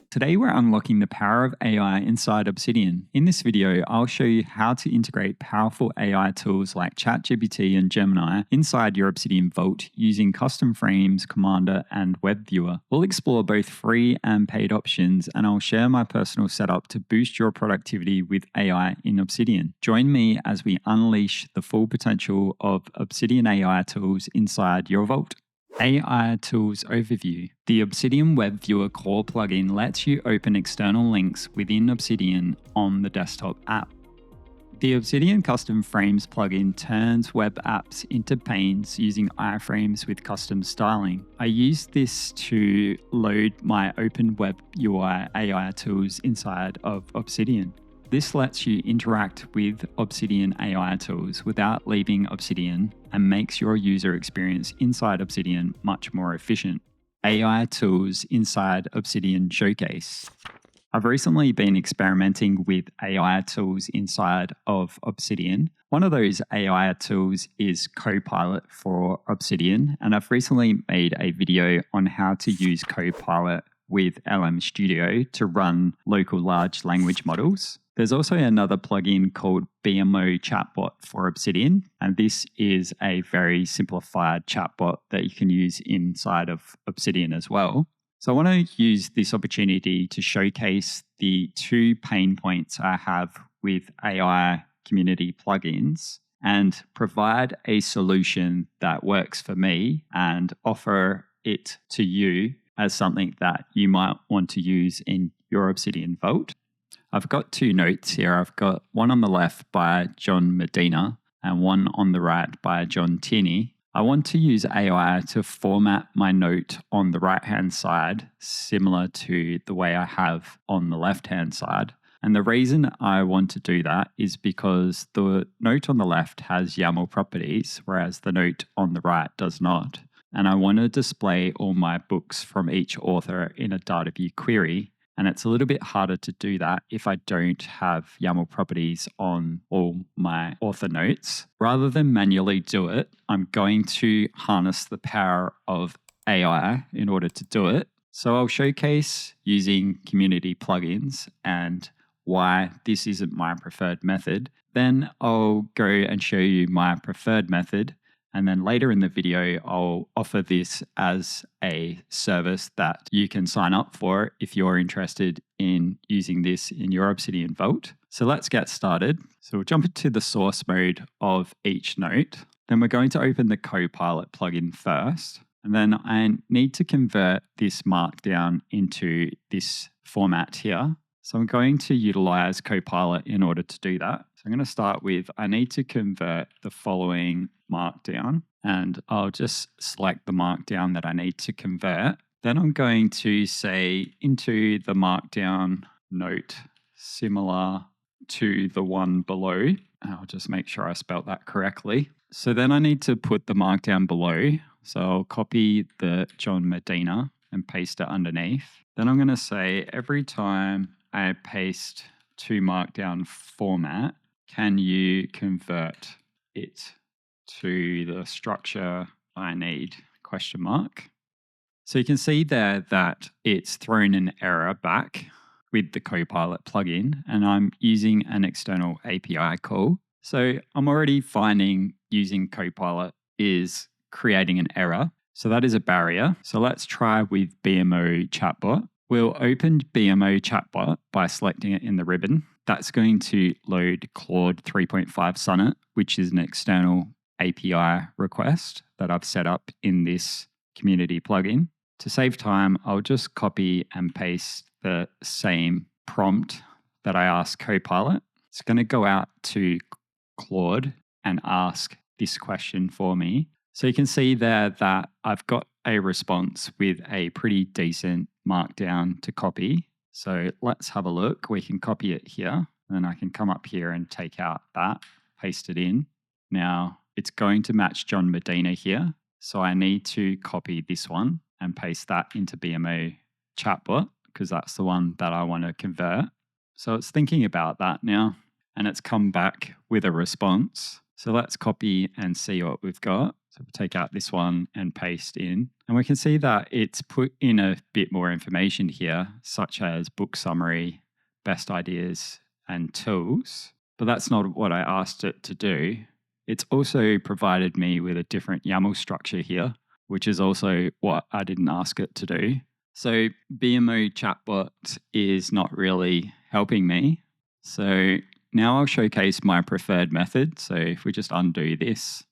Today we're unlocking the power of AI inside Obsidian. In this video, I'll show you how to integrate powerful AI tools like ChatGPT and Gemini inside your Obsidian Vault using custom frames, Commander, and Web Viewer. We'll explore both free and paid options, and I'll share my personal setup to boost your productivity with AI in Obsidian. Join me as we unleash the full potential of Obsidian AI tools inside your Vault. AI Tools Overview. The Obsidian Web Viewer core plugin lets you open external links within Obsidian on the desktop app. The Obsidian Custom Frames plugin turns web apps into panes using iframes with custom styling. I use this to load my Open Web UI AI tools inside of Obsidian. This lets you interact with Obsidian AI tools without leaving Obsidian and makes your user experience inside Obsidian much more efficient. AI tools inside Obsidian Showcase. I've recently been experimenting with AI tools inside of Obsidian. One of those AI tools is Copilot for Obsidian, and I've recently made a video on how to use Copilot with LM Studio to run local large language models. There's also another plugin called BMO Chatbot for Obsidian, and this is a very simplified chatbot that you can use inside of Obsidian as well. So I want to use this opportunity to showcase the two pain points I have with AI community plugins and provide a solution that works for me and offer it to you as something that you might want to use in your Obsidian Vault. I've got two notes here. I've got one on the left by John Medina and one on the right by John Tierney. I want to use AI to format my note on the right-hand side, similar to the way I have on the left-hand side. And the reason I want to do that is because the note on the left has YAML properties, whereas the note on the right does not. And I want to display all my books from each author in a data view query. And it's a little bit harder to do that if I don't have YAML properties on all my author notes. Rather than manually do it, I'm going to harness the power of AI in order to do it. So I'll showcase using community plugins and why this isn't my preferred method. Then I'll go and show you my preferred method. And then later in the video, I'll offer this as a service that you can sign up for if you're interested in using this in your Obsidian Vault. So let's get started. So we'll jump into the source mode of each note. Then we're going to open the Copilot plugin first. And then I need to convert this markdown into this format here. So I'm going to utilize Copilot in order to do that. So I'm going to start with, I need to convert the following markdown, and I'll just select the markdown that I need to convert. Then I'm going to say into the markdown note similar to the one below. I'll just make sure I spelled that correctly. So then I need to put the markdown below. So I'll copy the John Medina and paste it underneath. Then I'm going to say every time I paste to markdown format, can you convert it to the structure I need, ? So you can see there that it's thrown an error back with the Copilot plugin, and I'm using an external API call. So I'm already finding using Copilot is creating an error. So that is a barrier. So let's try with BMO Chatbot. We'll open BMO Chatbot by selecting it in the ribbon. That's going to load Claude 3.5 Sonnet, which is an external API request that I've set up in this community plugin. To save time, I'll just copy and paste the same prompt that I asked Copilot. It's going to go out to Claude and ask this question for me. So you can see there that I've got a response with a pretty decent markdown to copy. So let's have a look. We can copy it here. Then I can come up here and take out that, paste it in. Now it's going to match John Medina here. So I need to copy this one and paste that into BMO Chatbot because that's the one that I want to convert. So it's thinking about that now, and it's come back with a response. So let's copy and see what we've got. So we take out this one and paste in. And we can see that it's put in a bit more information here, such as book summary, best ideas, and tools. But that's not what I asked it to do. It's also provided me with a different YAML structure here, which is also what I didn't ask it to do. So BMO chatbot is not really helping me. So now I'll showcase my preferred method. So if we just undo this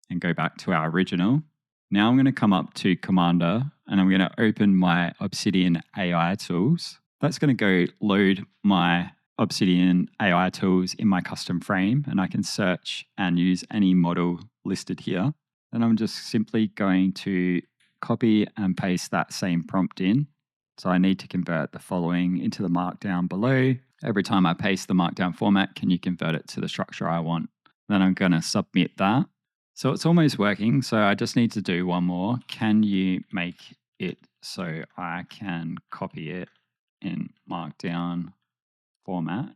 and go back to our original, now I'm going to come up to Commander and I'm going to open my Obsidian AI tools. That's going to go load my Obsidian AI tools in my custom frame, and I can search and use any model listed here. And I'm just simply going to copy and paste that same prompt in. So I need to convert the following into the markdown below. Every time I paste the markdown format, can you convert it to the structure I want? Then I'm going to submit that. So it's almost working. So I just need to do one more. Can you make it so I can copy it in markdown format?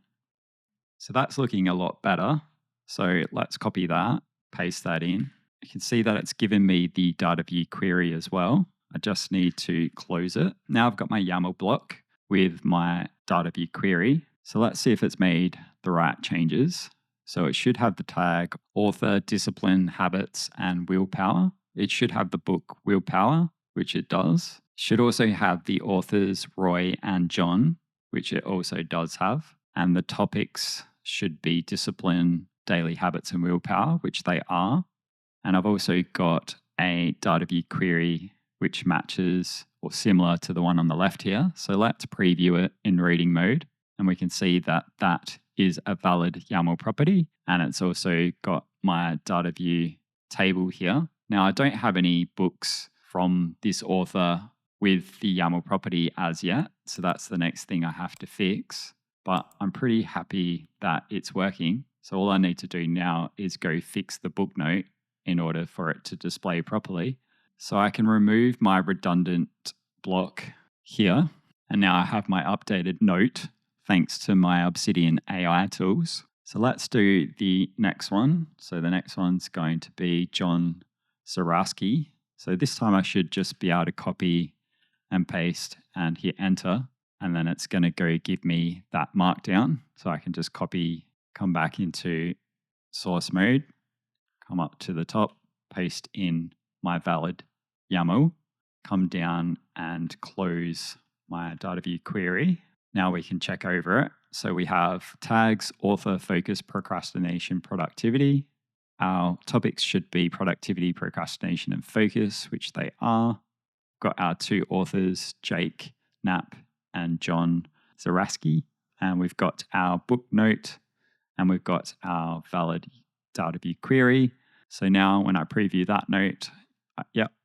So that's looking a lot better. So let's copy that, paste that in. You can see that it's given me the data view query as well. I just need to close it. Now I've got my YAML block with my data view query. So let's see if it's made the right changes. So it should have the tag author, discipline, habits, and willpower. It should have the book Willpower, which it does. Should also have the authors Roy and John, which it also does have. And the topics should be discipline, daily habits, and willpower, which they are. And I've also got a data view query which matches or similar to the one on the left here. So let's preview it in reading mode. And we can see that that is a valid YAML property. And it's also got my data view table here. Now, I don't have any books from this author with the YAML property as yet. So that's the next thing I have to fix. But I'm pretty happy that it's working. So all I need to do now is go fix the book note in order for it to display properly. So I can remove my redundant block here. And now I have my updated note thanks to my Obsidian AI tools. So let's do the next one. So the next one's going to be John Zaraski. So this time I should just be able to copy and paste and hit enter. And then it's going to go give me that markdown. So I can just copy, come back into source mode, come up to the top, paste in my valid YAML, come down and close my data view query. Now we can check over it. So we have tags, author, focus, procrastination, productivity. Our topics should be productivity, procrastination, and focus, which they are. Got our two authors, Jake Knapp and John Zaraski. And we've got our book note and we've got our valid data view query. So now when I preview that note,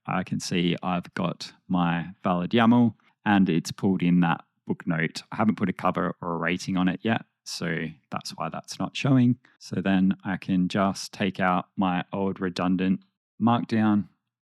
I can see I've got my valid YAML and it's pulled in that book note. I haven't put a cover or a rating on it yet, so that's why that's not showing. So then I can just take out my old redundant markdown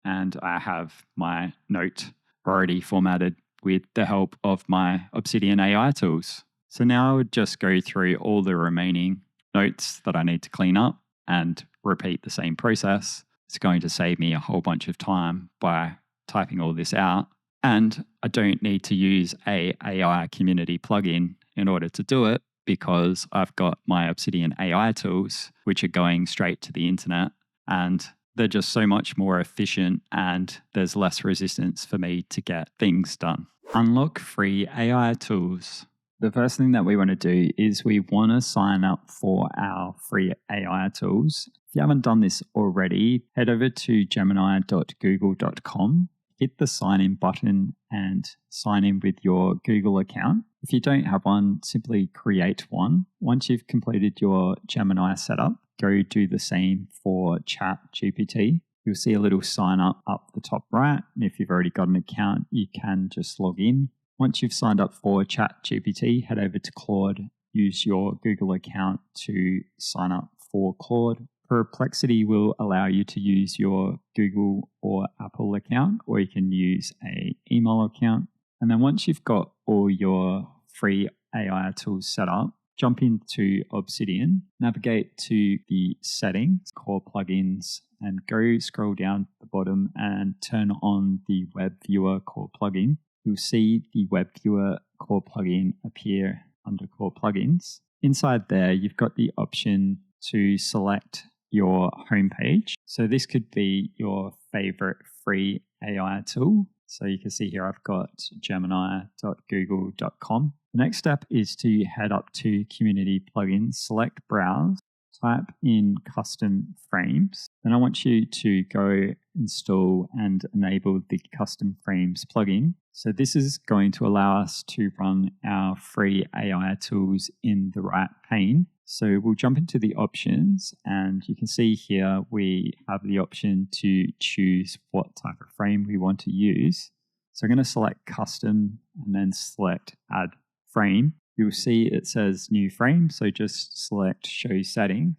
and I have my note already formatted with the help of my Obsidian AI tools. So now I would just go through all the remaining notes that I need to clean up and repeat the same process. It's going to save me a whole bunch of time by typing all this out. And I don't need to use a AI community plugin in order to do it because I've got my Obsidian AI tools, which are going straight to the internet. And they're just so much more efficient and there's less resistance for me to get things done. Unlock free AI tools. The first thing that we want to do is we want to sign up for our free AI tools. If you haven't done this already, head over to gemini.google.com, hit the sign in button and sign in with your Google account. If you don't have one, simply create one. Once you've completed your Gemini setup, go do the same for ChatGPT. You'll see a little sign up the top right. And if you've already got an account, you can just log in. Once you've signed up for ChatGPT, head over to Claude. Use your Google account to sign up for Claude. Perplexity will allow you to use your Google or Apple account, or you can use an email account. And then once you've got all your free AI tools set up, jump into Obsidian, navigate to the settings, core plugins, and go scroll down to the bottom and turn on the web viewer core plugin. You'll see the web viewer core plugin appear under core plugins. Inside there, you've got the option to select your homepage. So this could be your favorite free AI tool. So you can see here I've got gemini.google.com. The next step is to head up to Community Plugins, select Browse, type in Custom Frames. Then I want you to go install and enable the Custom Frames plugin. So this is going to allow us to run our free AI tools in the right pane. So we'll jump into the options, and you can see here we have the option to choose what type of frame we want to use. So I'm going to select custom and then select add frame. You'll see it says new frame, so just select show settings.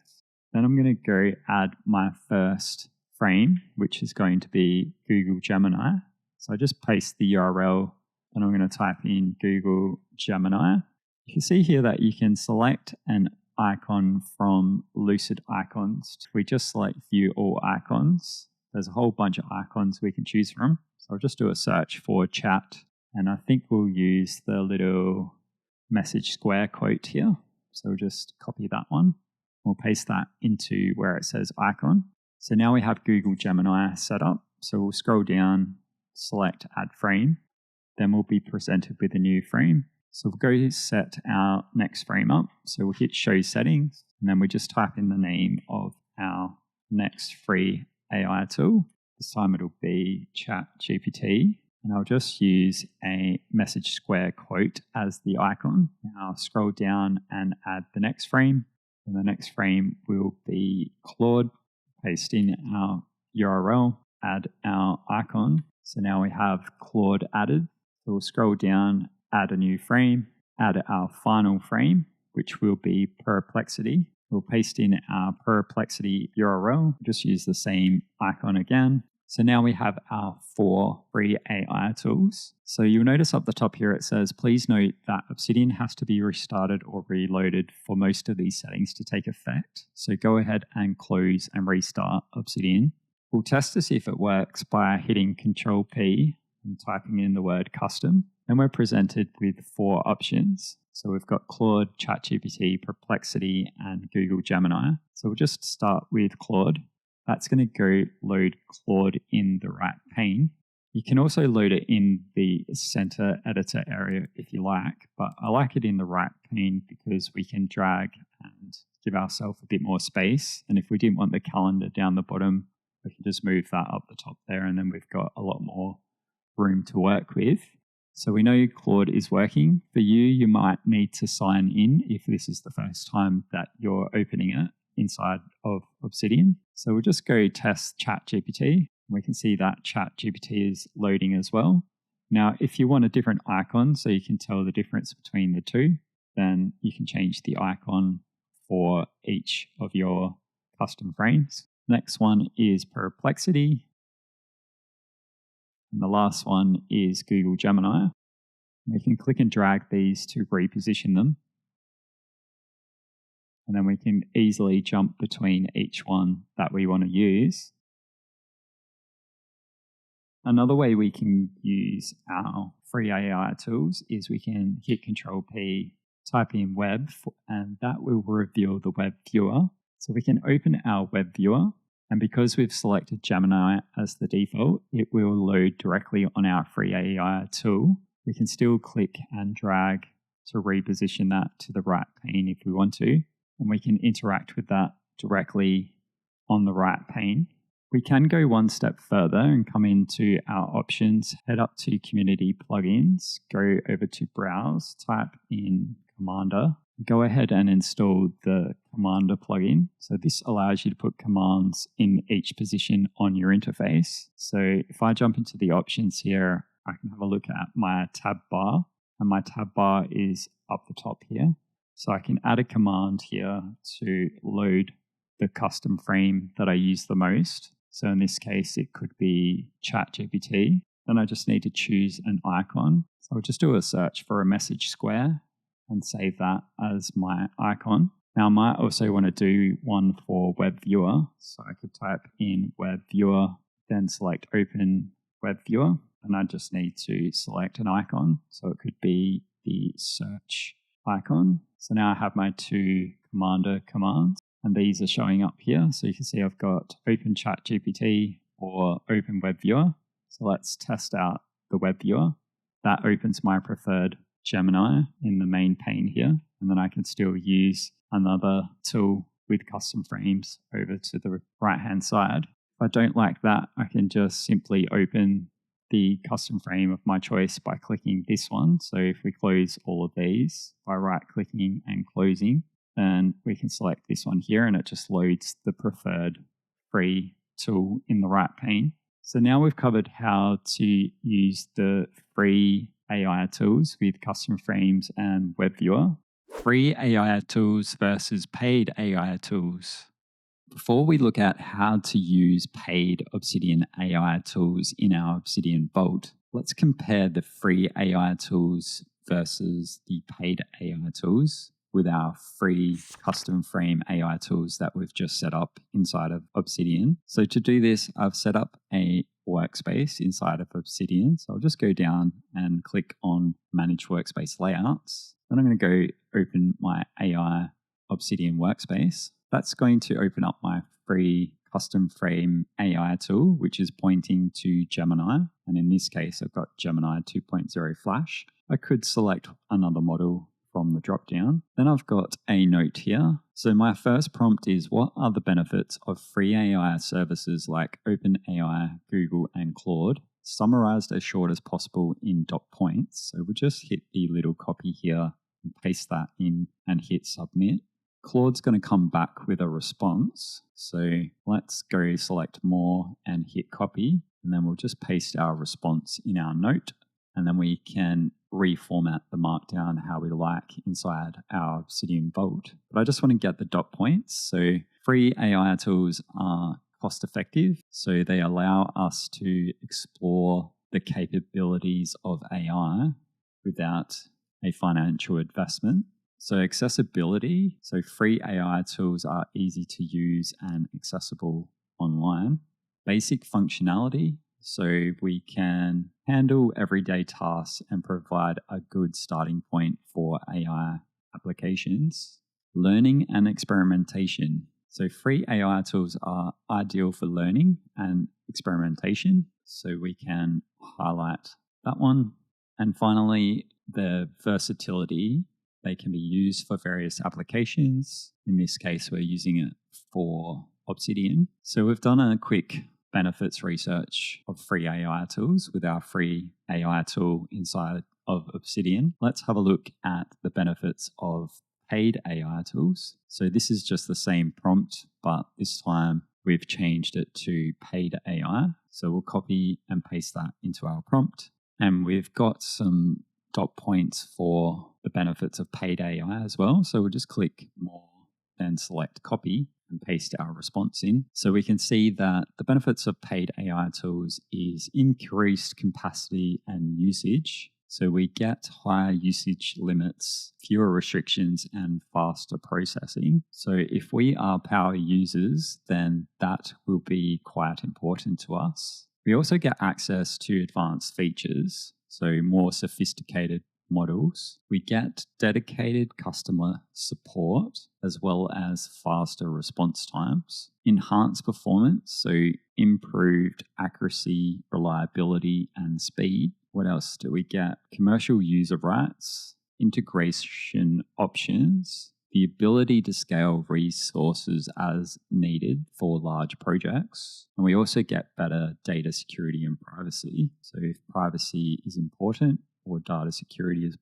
Then I'm going to go add my first frame, which is going to be Google Gemini. So I just paste the URL and I'm going to type in Google Gemini. You can see here that you can select an icon from Lucid Icons. If we just select view all icons, there's a whole bunch of icons we can choose from. So I'll just do a search for chat, and I think we'll use the little message square quote here. So we'll just copy that one. We'll paste that into where it says icon. So now we have Google Gemini set up. So we'll scroll down, select add frame. Then we'll be presented with a new frame. So we'll go set our next frame up. So we'll hit show settings, and then we just type in the name of our next free AI tool. This time it'll be ChatGPT, and I'll just use a message square quote as the icon. Now scroll down and add the next frame. And the next frame will be Claude. Paste in our URL, add our icon. So now we have Claude added. So we'll scroll down, add a new frame, add our final frame, which will be perplexity. We'll paste in our perplexity URL, just use the same icon again. So now we have our 4 free AI tools. So you'll notice up the top here it says, please note that Obsidian has to be restarted or reloaded for most of these settings to take effect. So go ahead and close and restart Obsidian. We'll test to see if it works by hitting Control P and typing in the word custom. Then we're presented with 4 options. So we've got Claude, ChatGPT, Perplexity, and Google Gemini. So we'll just start with Claude. That's going to go load Claude in the right pane. You can also load it in the center editor area if you like, but I like it in the right pane because we can drag and give ourselves a bit more space. And if we didn't want the calendar down the bottom, we can just move that up the top there, and then we've got a lot more room to work with. So we know Claude is working. For you, you might need to sign in if this is the first time that you're opening it inside of Obsidian. So we'll just go test ChatGPT. We can see that ChatGPT is loading as well. Now, if you want a different icon so you can tell the difference between the two, then you can change the icon for each of your custom frames. Next one is Perplexity. And the last one is Google Gemini. We can click and drag these to reposition them. And then we can easily jump between each one that we want to use. Another way we can use our free AI tools is we can hit Control P, type in web, and that will reveal the web viewer. So we can open our web viewer, and because we've selected Gemini as the default, it will load directly on our free AI tool. We can still click and drag to reposition that to the right pane if we want to, and we can interact with that directly on the right pane. We can go one step further and come into our options, head up to Community Plugins, go over to Browse, type in Commander, go ahead and install the Commander plugin. So this allows you to put commands in each position on your interface. So if I jump into the options here, I can have a look at my tab bar, and my tab bar is up the top here. So I can add a command here to load the custom frame that I use the most. So in this case, it could be ChatGPT. Then I just need to choose an icon. So I'll just do a search for a message square. and save that as my icon. Now I might also want to do one for web viewer. So I could type in web viewer, then select open web viewer. And I just need to select an icon. So it could be the search icon. So now I have my two Commander commands, and these are showing up here. So you can see I've got open ChatGPT or open web viewer. So let's test out the web viewer. That opens my preferred Gemini in the main pane here. And then I can still use another tool with custom frames over to the right-hand side. If I don't like that, I can just simply open the custom frame of my choice by clicking this one. So if we close all of these by right-clicking and closing, then we can select this one here and it just loads the preferred free tool in the right pane. So now we've covered how to use the free AI tools with custom frames and web viewer. Free AI tools versus paid AI tools. Before we look at how to use paid Obsidian AI tools in our Obsidian Vault, let's compare the free AI tools versus the paid AI tools with our free custom frame AI tools that we've just set up inside of Obsidian. So to do this, I've set up a workspace inside of Obsidian. So I'll just go down and click on Manage Workspace Layouts. Then I'm going to go open my AI Obsidian workspace. That's going to open up my free custom frame AI tool, which is pointing to Gemini. And in this case, I've got Gemini 2.0 Flash. I could select another model from the dropdown. Then I've got a note here. So my first prompt is, what are the benefits of free AI services like OpenAI, Google, and Claude, summarized as short as possible in dot points? So we'll just hit the little copy here and paste that in and hit submit. Claude's going to come back with a response. So let's go select more and hit copy. And then we'll just paste our response in our note. And then we can reformat the markdown how we like inside our Obsidian Vault. But I just want to get the dot points. So free AI tools are cost effective. So they allow us to explore the capabilities of AI without a financial investment. So accessibility, so free AI tools are easy to use and accessible online. Basic functionality, so we can handle everyday tasks and provide a good starting point for AI applications. Learning and experimentation, so free AI tools are ideal for learning and experimentation, so we can highlight that one. And finally, the versatility. They can be used for various applications. In this case, we're using it for Obsidian. So we've done a quick benefits research of free AI tools with our free AI tool inside of Obsidian. Let's have a look at the benefits of paid AI tools. So this is just the same prompt, but this time we've changed it to paid AI. So we'll copy and paste that into our prompt. And we've got some dot points for the benefits of paid AI as well. So we'll just click more, then select copy and paste our response in. So we can see that the benefits of paid AI tools is increased capacity and usage. So we get higher usage limits, fewer restrictions, and faster processing. So if we are power users, then that will be quite important to us. We also get access to advanced features, so more sophisticated models. We get dedicated customer support as well as faster response times, enhanced performance, so improved accuracy, reliability, and speed. What else do we get? Commercial user rights, integration options, the ability to scale resources as needed for large projects. And we also get better data security and privacy. So if privacy is important or data security is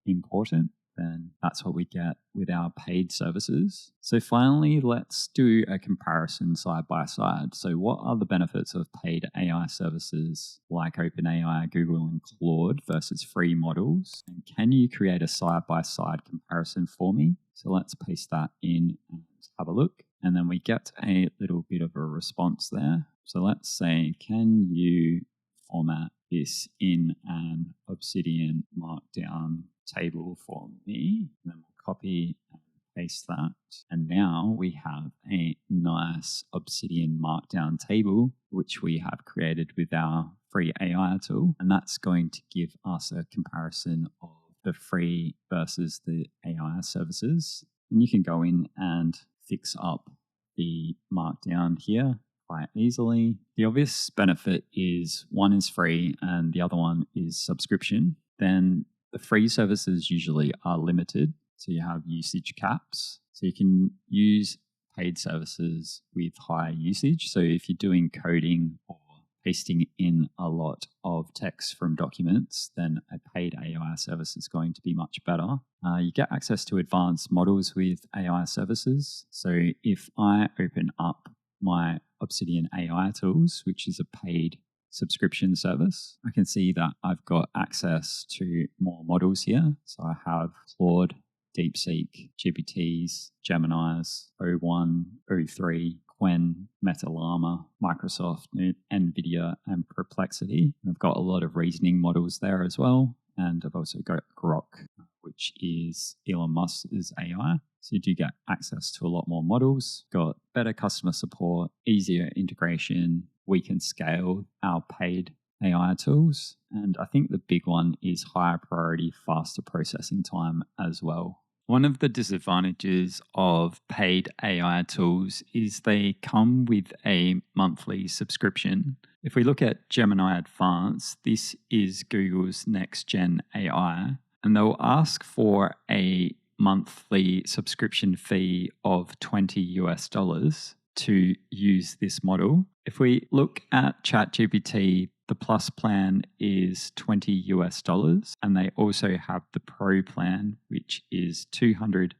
important, then that's what we get with our paid services. So finally, let's do a comparison side by side. So what are the benefits of paid AI services like OpenAI, Google, and Claude versus free models? And can you create a side-by-side comparison for me? So let's paste that in and have a look. And then we get a little bit of a response there. So let's say, can you format this in an Obsidian Markdown table for me. And then we'll copy and paste that. And now we have a nice Obsidian Markdown table, which we have created with our free AI tool. And that's going to give us a comparison of the free versus the AI services. And you can go in and fix up the Markdown here quite easily. The obvious benefit is one is free and the other one is subscription. Then the free services usually are limited. So you have usage caps. So you can use paid services with high usage. So if you're doing coding or pasting in a lot of text from documents, then a paid AI service is going to be much better. You get access to advanced models with AI services. So if I open up my Obsidian AI tools, which is a paid subscription service, I can see that I've got access to more models here. So I have Claude, DeepSeek, GPTs, Geminis, O1, O3, Qwen, Meta Llama, Microsoft, NVIDIA, and Perplexity. I've got a lot of reasoning models there as well. And I've also got Grok, which is Elon Musk's AI. So you do get access to a lot more models, got better customer support, easier integration. We can scale our paid AI tools. And I think the big one is higher priority, faster processing time as well. One of the disadvantages of paid AI tools is they come with a monthly subscription. If we look at Gemini Advanced, this is Google's next gen AI, and they'll ask for a monthly subscription fee of $20 to use this model. If we look at ChatGPT, the Plus plan is $20, and they also have the Pro plan, which is $200.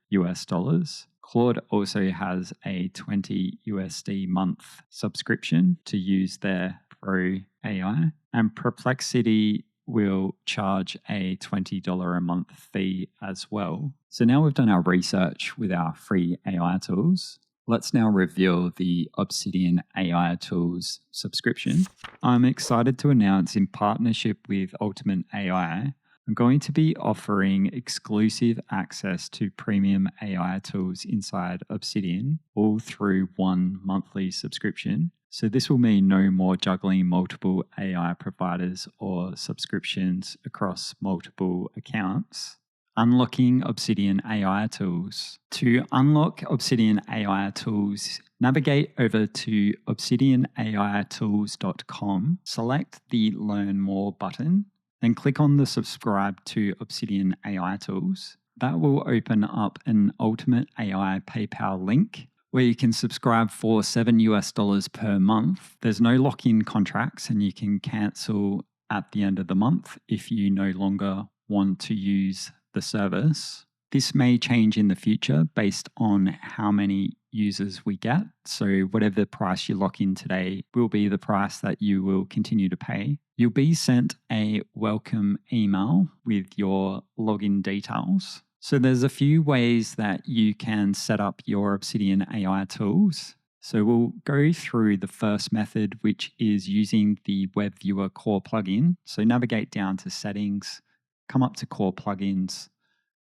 Claude also has a $20 month subscription to use their Pro AI, and Perplexity will charge a $20 a month fee as well. So now we've done our research with our free AI tools. Let's now reveal the Obsidian AI Tools subscription. I'm excited to announce, in partnership with Ultimate AI, I'm going to be offering exclusive access to premium AI tools inside Obsidian, all through one monthly subscription. So this will mean no more juggling multiple AI providers or subscriptions across multiple accounts. Unlocking Obsidian AI tools. To unlock Obsidian AI tools, navigate over to obsidianaitools.com, select the Learn More button, then click on the Subscribe to Obsidian AI tools. That will open up an Ultimate AI PayPal link where you can subscribe for $7 per month. There's no lock-in contracts and you can cancel at the end of the month if you no longer want to use the service. This may change in the future based on how many users we get. So whatever price you lock in today will be the price that you will continue to pay. You'll be sent a welcome email with your login details. So there's a few ways that you can set up your Obsidian AI tools. So we'll go through the first method, which is using the Web Viewer Core plugin. So navigate down to Settings, come up to Core Plugins,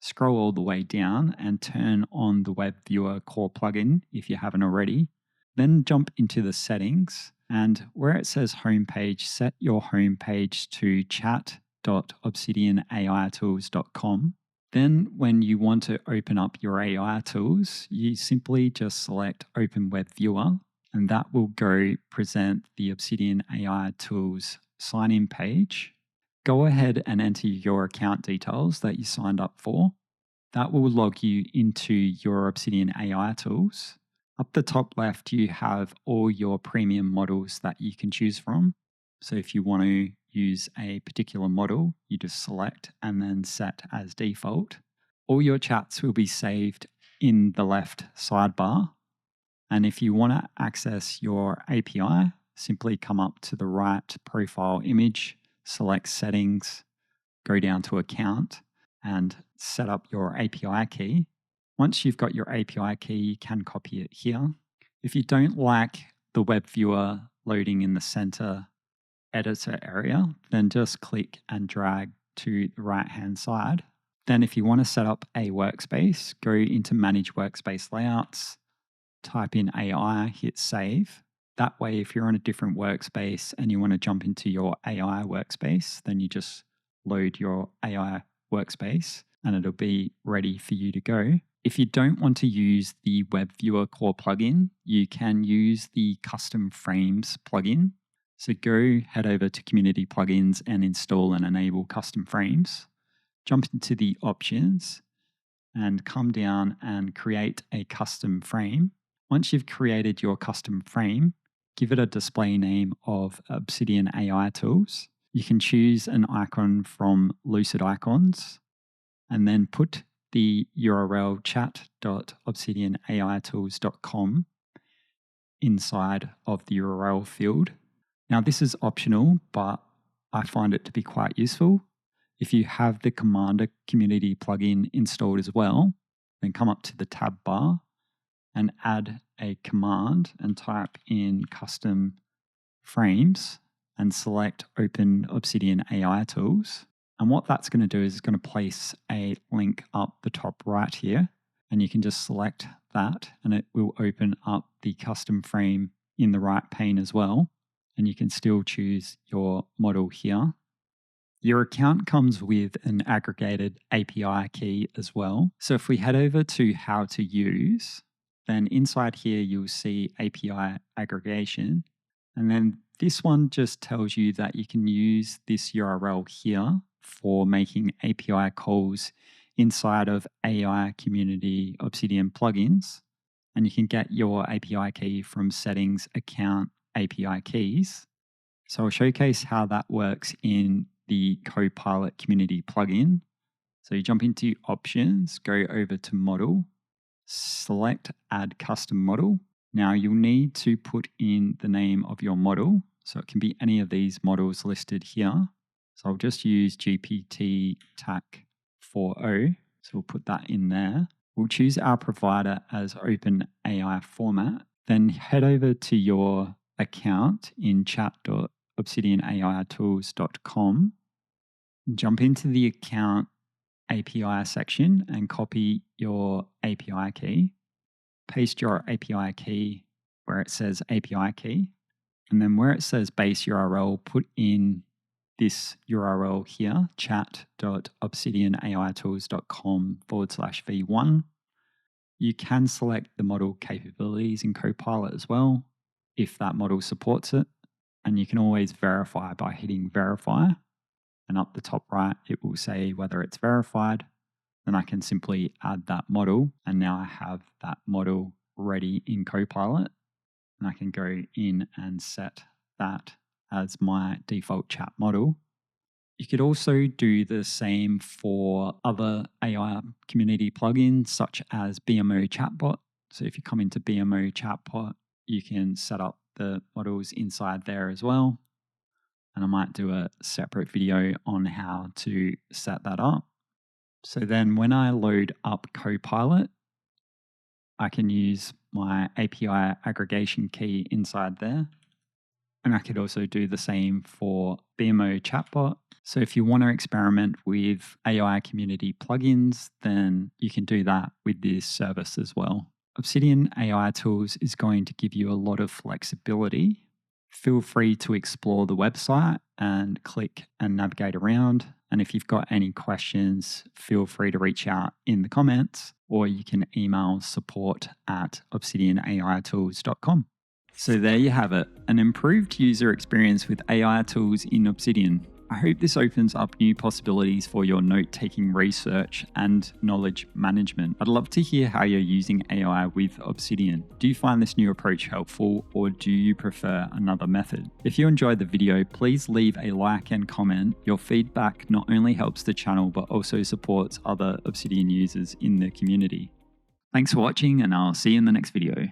scroll all the way down and turn on the Web Viewer Core plugin if you haven't already. Then jump into the settings, and where it says Homepage, set your homepage to chat.obsidianaitools.com. Then when you want to open up your AI tools, you simply just select Open Web Viewer, and that will go present the Obsidian AI tools sign-in page. Go ahead and enter your account details that you signed up for. That will log you into your Obsidian AI tools. Up the top left, you have all your premium models that you can choose from. So if you want to use a particular model, you just select and then set as default. All your chats will be saved in the left sidebar. And if you want to access your API, simply come up to the right profile image, select Settings, go down to Account, and set up your API key. Once you've got your API key, you can copy it here. If you don't like the web viewer loading in the center editor area, then just click and drag to the right-hand side. Then if you want to set up a workspace, go into Manage Workspace Layouts, type in AI, hit Save. That way, if you're on a different workspace and you want to jump into your AI workspace, then you just load your AI workspace and it'll be ready for you to go. If you don't want to use the Web Viewer Core plugin, you can use the Custom Frames plugin. So go head over to Community Plugins and install and enable Custom Frames. Jump into the options and come down and create a custom frame. Once you've created your custom frame, give it a display name of Obsidian AI Tools. You can choose an icon from Lucid Icons and then put the URL chat.obsidianaitools.com inside of the URL field. Now this is optional, but I find it to be quite useful. If you have the Commander Community plugin installed as well, then come up to the tab bar and add a command and type in custom frames and select Open Obsidian AI Tools. And what that's going to do is it's going to place a link up the top right here, and you can just select that and it will open up the custom frame in the right pane as well. And you can still choose your model here. Your account comes with an aggregated API key as well. So if we head over to how to use, then inside here you'll see API aggregation. And then this one just tells you that you can use this URL here for making API calls inside of AI Community Obsidian plugins. And you can get your API key from Settings, Account, API Keys. So I'll showcase how that works in the Copilot Community plugin. So you jump into Options, go over to Model, select Add Custom Model. Now you'll need to put in the name of your model. So it can be any of these models listed here. So I'll just use GPT TAC 4.0. So we'll put that in there. We'll choose our provider as Open AI format. Then head over to your account in chat.obsidianaitools.com. Jump into the account API section and copy your API key. Paste your API key where it says API key. And then where it says base URL, put in this URL here, chat.obsidianaitools.com/v1. You can select the model capabilities in Copilot as well, if that model supports it. And you can always verify by hitting verify. And up the top right, it will say whether it's verified. Then I can simply add that model. And now I have that model ready in Copilot. And I can go in and set that as my default chat model. You could also do the same for other AI community plugins, such as BMO Chatbot. So if you come into BMO Chatbot, you can set up the models inside there as well. And I might do a separate video on how to set that up. So then when I load up Copilot, I can use my API aggregation key inside there. And I could also do the same for BMO Chatbot. So if you want to experiment with AI community plugins, then you can do that with this service as well. Obsidian AI Tools is going to give you a lot of flexibility. Feel free to explore the website and click and navigate around. And if you've got any questions, feel free to reach out in the comments, or you can email support@obsidianaitools.com. So there you have it, an improved user experience with AI tools in Obsidian. I hope this opens up new possibilities for your note-taking research and knowledge management. I'd love to hear how you're using AI with Obsidian. Do you find this new approach helpful, or do you prefer another method? If you enjoyed the video, please leave a like and comment. Your feedback not only helps the channel, but also supports other Obsidian users in the community. Thanks for watching, and I'll see you in the next video.